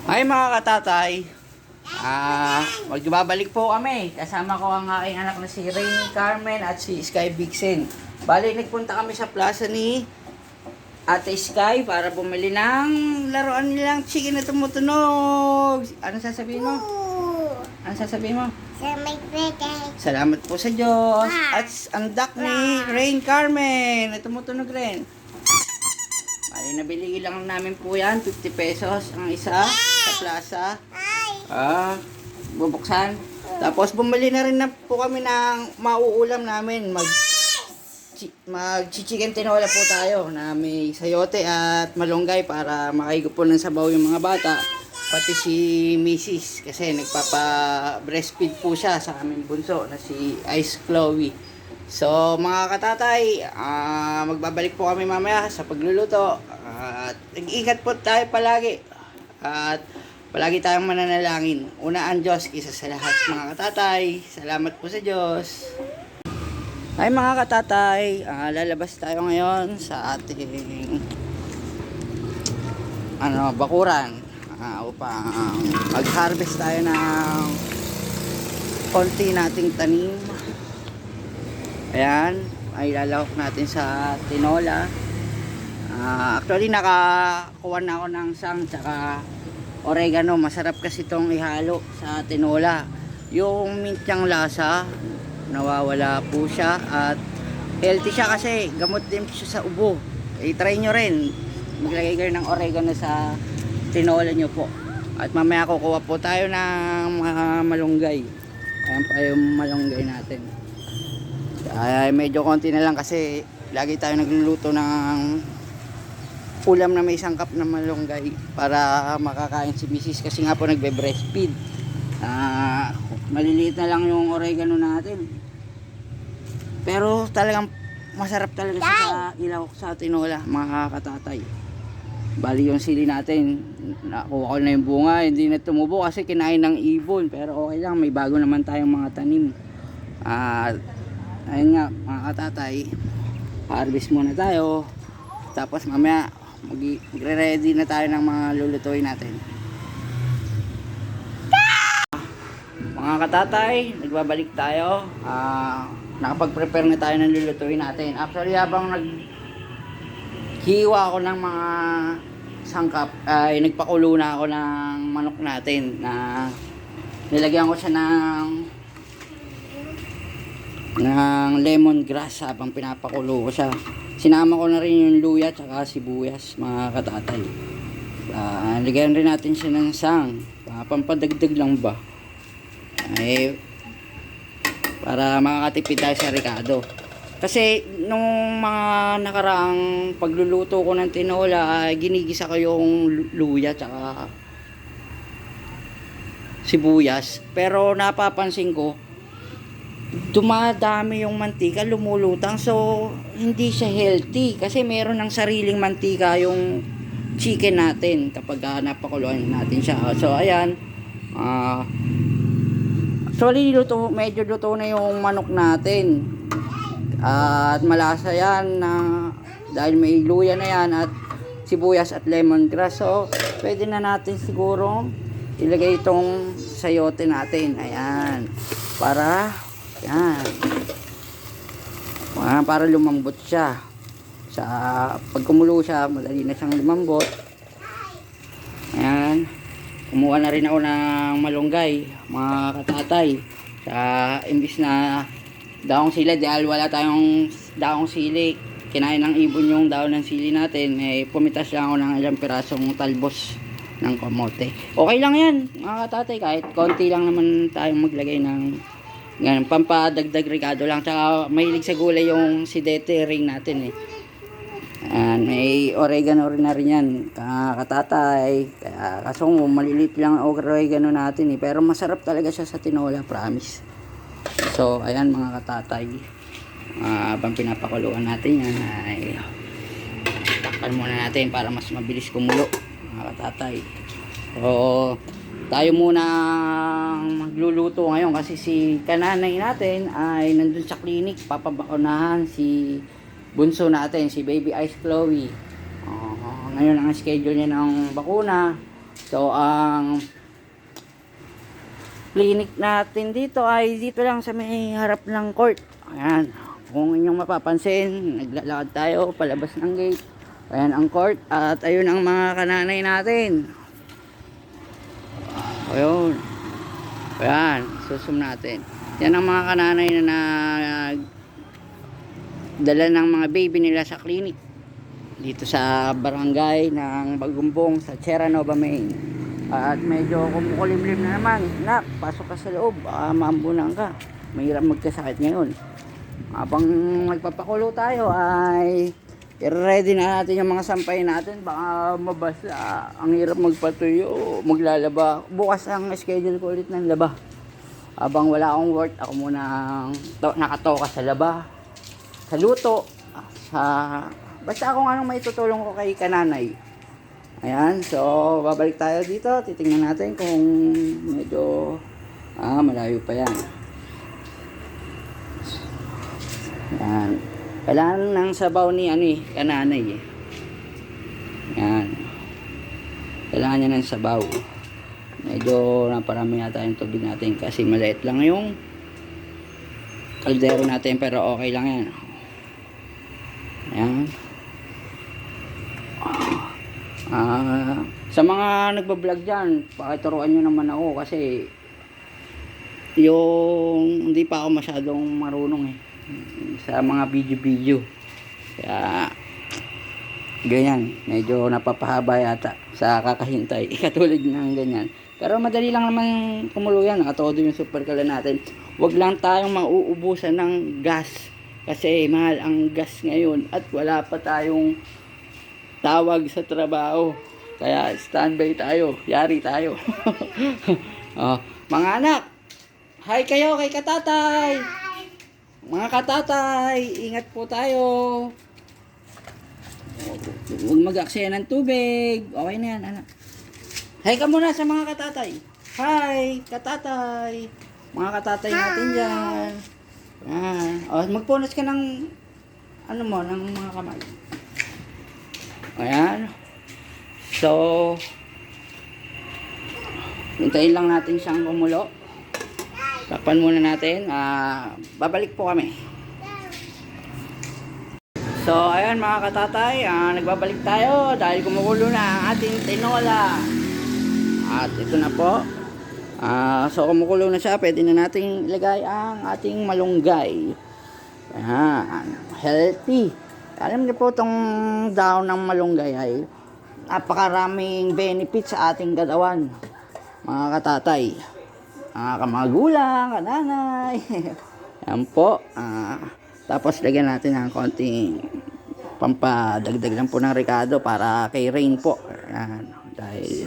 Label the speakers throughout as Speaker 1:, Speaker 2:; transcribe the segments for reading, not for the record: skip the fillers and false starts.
Speaker 1: Hi mga katatay. Magbabalik po kami. Kasama ko ang aking anak na si Rainy Carmen at si Sky Vixen. Bali, nagpunta kami sa plaza ni Ate Sky para bumili ng laruan nilang chicken na tumutunog. Ano sasabihin mo? Ano sasabihin mo? Salamat po sa Diyos. At ang duck ni Rain Carmen na tumutunog rin. Bali, nabili lang namin po yan. 50 pesos ang isa sa plaza. Bubuksan. Tapos bumili na rin na po kami ng mauulam namin. Mag-chicken tinola po tayo na may sayote at malunggay para makaigo po ng sabaw yung mga bata. Pati si Mrs. kasi nagpapa-breastfeed po siya sa aming bunso na si Ice Chloe. So mga katatay, magbabalik po kami mamaya sa pagluluto. At nag-ingat po tayo palagi. At palagi tayong mananalangin. Una ang Diyos isa sa lahat mga katatay. Salamat po sa Diyos. Ay mga katatay, lalabas tayo ngayon sa ating bakuran upang mag-harvest tayo ng konti nating tanim. Ayan, ay lalahok natin sa tinola. Actually nakakuha na ako ng sang tsaka oregano. Masarap kasi itong ihalo sa tinola. Yung mint niyang lasa nawawala po siya at healthy siya kasi gamot din siya sa ubo. I-try nyo rin maglagay kayo ng oregano sa tinola nyo po. At mamaya kukuha po tayo ng mga malunggay. Ayan pa yung malunggay natin. Medyo konti na lang kasi lagi tayo nagluluto ng ulam na may sangkap na malunggay para makakain si Mrs. kasi nga po nagbe-breastfeed. Maliliit na lang yung oregano natin. Pero talagang masarap talaga sa ilaw sa tinola mga katatay. Bali yung sili natin, nakuha ko na yung bunga, hindi na tumubo kasi kinain ng ibon. Pero okay lang, may bago naman tayong mga tanim. Ayun nga mga katatay, harvest muna tayo. Tapos mamaya magre-ready na tayo ng mga lulutuin natin. Mga katatay, nagbabalik tayo. Nakapag-prepare na tayo ng lulutuin natin. Actually, habang naghiwa ako ng mga sangkap, ay nagpakulo na ako ng manok natin na nilagyan ko siya ng lemongrass habang pinapakulo ko siya. Sinama ko na rin yung luya at sibuyas, mga katatay. Lagyan rin natin siya ng sang. Pampadagdag lang ba? Para makakatipid tayo sa rekado. Kasi nung mga nakaraang pagluluto ko ng tinola, ginigisa ko yung luya tsaka sibuyas. Pero napapansin ko, dumadami yung mantika, lumulutang. So, hindi siya healthy. Kasi meron ng sariling mantika yung chicken natin kapag napakuluan natin siya. So, ayan. Actually, medyo luto na yung manok natin. At malasa yan dahil may luya na yan at sibuyas at lemongrass. So, pwede na natin siguro ilagay itong sayote natin. Ayan. Para lumambot siya. Pag kumulo siya, madali na siyang lumambot. Ayan. Kumuha na rin ako ng malunggay, mga katatay. Imbis na daong sili, dahil wala tayong daong sili, kinain ng ibon yung daon ng sili natin, pumitas lang ako ng ilang pirasong talbos ng kamote. Okay lang yan, mga katatay, kahit konti lang naman tayong maglagay ng ganun, pampadagdag regado lang. Tsaka mahilig sa gulay yung sidete ring natin may oregano rin na rin yan, katatay. Kaso maliliit lang ang oregano natin pero masarap talaga siya sa tinola, promise. So ayan mga katatay, habang pinapakuluan natin yan takpan muna natin para mas mabilis kumulo, mga katatay. So tayo muna magluluto ngayon kasi si kananay natin ay nandun sa clinic, papabakunahan si bunso natin, si Baby Ice Chloe. Ngayon ang schedule niya ng bakuna. So, ang clinic natin dito ay dito lang sa may harap ng court. Ayan. Kung inyong mapapansin, naglalakad tayo palabas ng gate. Ayan ang court. At ayun ang mga kananay natin. Ayun. Ayan. Susum natin. Yan ang mga kananay na dala ng mga baby nila sa clinic. Dito sa barangay ng Bagumbong sa Sierra Nova, Maine. At medyo kumukulimlim na naman. Nak, pasok ka sa loob. Maambunan ka. Mahirap magkasakit ngayon. Habang magpapakulo tayo ay i-ready na natin yung mga sampay natin. Baka mabasa. Ang hirap magpatuyo. Maglalaba. Bukas ang schedule ko ulit ng laba. Habang wala akong work, ako muna nakatoka sa laba. Sa luto. Basta kung anong maitutulong ko kay kananay. Ayan, so babalik tayo dito. Titingnan natin kung medyo malayo pa yan. Ayan. Kailangan ng sabaw ni kananay. Ayan. Kailangan niya ng sabaw. Medyo naparami yata yung tubig natin kasi maliit lang yung kaldero natin, pero okay lang yan. Ayan. Sa mga nagbablog dyan, pakituruan nyo naman ako kasi yung hindi pa ako masyadong marunong sa mga video kaya ganyan, medyo napapahaba yata sa kakahintay katulad ng ganyan, pero madali lang naman kumulo yan. Nakatodo yung super kala natin. Wag lang tayong mauubusan ng gas kasi mahal ang gas ngayon at wala pa tayong tawag sa trabaho. Kaya standby tayo. Yari tayo. Mga anak, hi kayo kay katatay. Mga katatay, ingat po tayo. Huwag mag-aksaya ng tubig. Okay na yan, anak. Hi ka muna sa mga katatay. Hi, katatay. Mga katatay natin dyan. Magpunas ka ng ng mga kamay. Ayan. So, hintayin lang natin siyang kumulo. Takpan muna natin. Babalik po kami. So, ayan mga katatay. Nagbabalik tayo dahil kumukulo na ang ating tinola. At ito na po. So, kumukulo na siya. Pwede na natin ilagay ang ating malunggay. Ayan. Healthy. Alam niyo po itong daon ng malunggay ay napakaraming benefits sa ating katawan, mga katatay, mga gulang, kananay. Yan po. Tapos lagyan natin ng konting pampadagdag lang po ng rekado para kay Rain po. Ayan. Dahil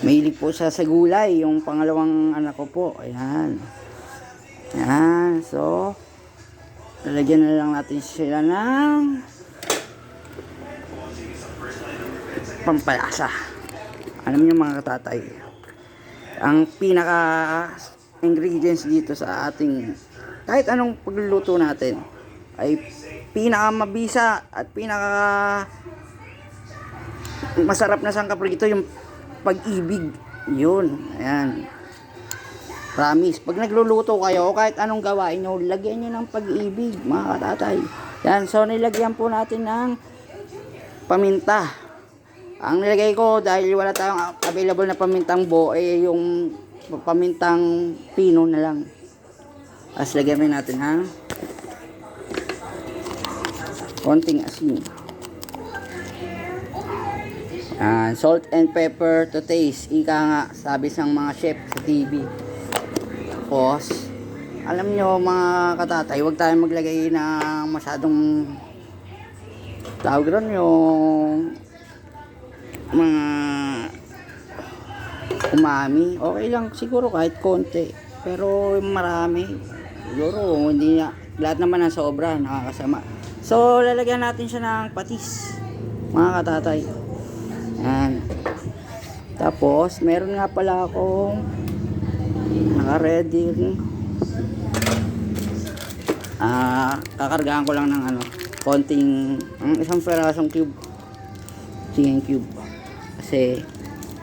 Speaker 1: mahilig po siya sa gulay, yung pangalawang anak ko po. Ayan. Ayan. So, lalagyan na lang natin sila ng pampalasa. Alam niyo mga katatay, ang pinaka ingredients dito sa ating kahit anong pagluluto natin ay pinaka mabisa at pinaka masarap na sangkap rito yung pag-ibig. Yun. Ayan. Promise, pag nagluluto kayo, kahit anong gawain nyo, lagyan nyo ng pag-ibig, mga katatay. Yan, so nilagyan po natin ng paminta. Ang nilagay ko, dahil wala tayong available na pamintang buo, yung pamintang pino na lang. As lagyan rin natin konting asin. Salt and pepper to taste. Ika nga, sabi sang mga chef sa TV. Tapos, alam nyo mga katatay, huwag tayong maglagay ng masyadong tawag ron yung mga umami. Okay lang siguro kahit konti. Pero marami. Siguro hindi na. Lahat naman ng sobra, nakakasama. So, lalagyan natin siya ng patis. Mga katatay. Yan. Tapos, meron nga pala akong naka-ready. Kakargaan ko lang ng konting isang perasong cube, chicken cube, kasi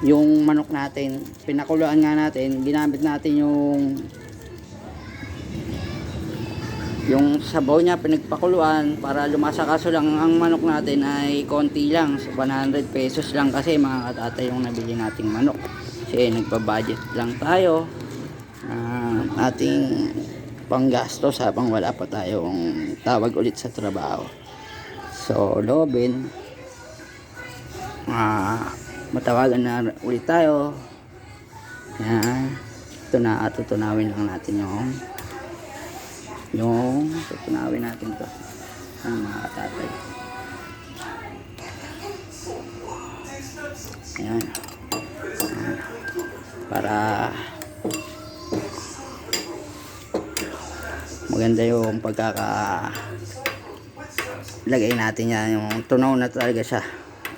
Speaker 1: yung manok natin. Pinakuluan nga natin, ginamit natin yung sabaw niya, pinagpakuluan para lumasa. Kaso lang ang manok natin ay konti lang, 100 pesos lang kasi mga katatay yung nabili nating manok. Kasi nagpa-budget lang tayo ating panggastos habang wala pa tayong tawag ulit sa trabaho. So loobin, matawagan na ulit tayo. Yan, ito na, tutunawin lang natin yung tutunawin natin to ang mga katatay. Ayan, para maganda yung lagay natin yan, yung tunaw na talaga siya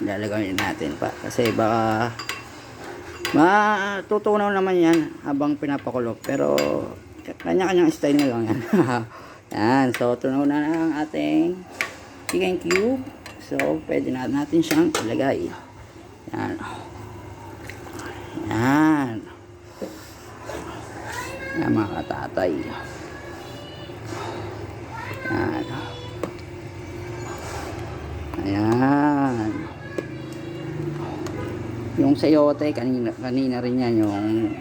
Speaker 1: lalagay natin pa, kasi baka matutunaw naman yan habang pinapakulo, pero kanya-kanyang style na lang yan. Yan, so tunaw na ang ating chicken cube, so pwede na natin siyang ilagay. Yan, yan, yan mga katatay. Yan, ayan, yung sayote kanina rin yan, yung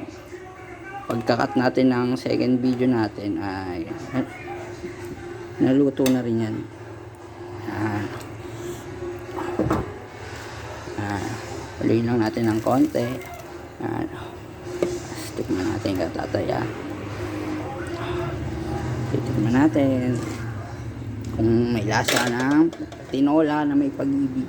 Speaker 1: pagkakat natin ng second video natin ay naluto na rin yan. Paluin lang natin ng konti. Tikman natin katatay. Tikman natin kung may lasa ng tinola na may pag-ibig.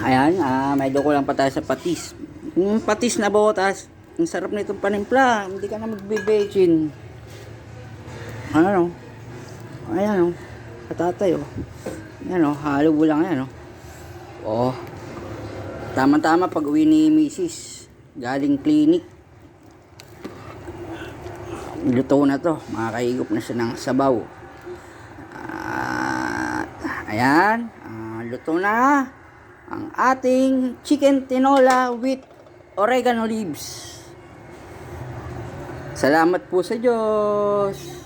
Speaker 1: Ayan, may duko lang pa tayo sa patis. Yung patis na botas, ang sarap nitong panimpla, hindi ka na magbibechin. Ano, ayan katatay ayan halo mo lang yan tama-tama pag uwi ni Mrs. galing clinic. Luto na to, makakaigop na siya ng sabaw. Ayan, luto na ang ating chicken tinola with oregano leaves. Salamat po sa Diyos.